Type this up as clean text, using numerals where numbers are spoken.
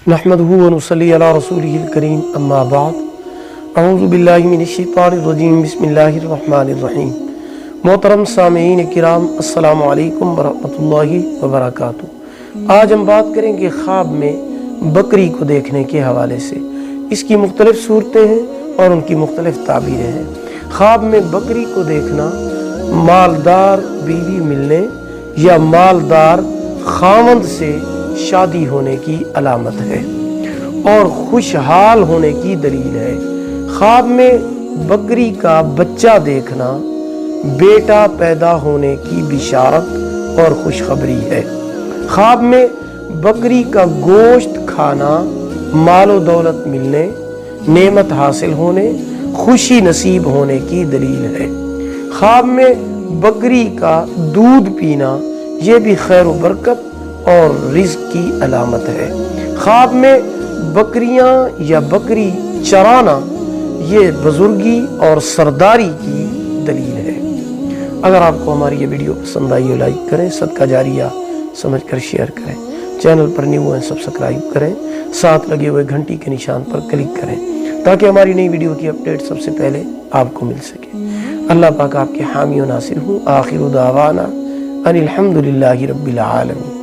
नहमदुहु व नुसल्ली अला रसूलिहिल करीम अम्मा बाद अऊज़ु बिल्लाहि मिनश शैतानिर रजीम बिस्मिल्लाहिर रहमानिर रहीम। मोहतरम सामीईन किराम अस्सलामु अलैकुम व रहमतुल्लाहि व बरकातुहू। आज हम बात करेंगे ख्वाब में बकरी को देखने के हवाले से। इसकी मुख्तलिफ सूरतें हैं और उनकी मुख्तलिफ ताबीरें हैं। ख्वाब में बकरी को देखना मालदार बीवी मिलने या मालदार खावंद से शादी होने की अलामत है और खुशहाल होने की दलील है। ख्वाब में बकरी का बच्चा देखना बेटा पैदा होने की बिशारत और खुशखबरी है। ख्वाब में बकरी का गोश्त खाना मालो दौलत मिलने, नेमत हासिल होने, खुशी नसीब होने की दलील है। ख्वाब में बकरी का दूध पीना ये भी खैर व बरकत और रिज़्क की अलामत है। ख्वाब में बकरियां या बकरी चराना ये बुजुर्गी और सरदारी की दलील है। अगर आपको हमारी ये वीडियो पसंद आई हो लाइक करें, सदका जारिया समझकर शेयर करें। चैनल पर न्यू हैं सब्सक्राइब करें, साथ लगे हुए घंटी के निशान पर क्लिक करें ताकि हमारी नई वीडियो की अपडेट सबसे पहले आपको मिल सके। अल्लाह पाक आपके हामी व नासिर हूँ। आखिर दावाना अनिल हम्दुलिल्लाहि रब्बिल आलमीन।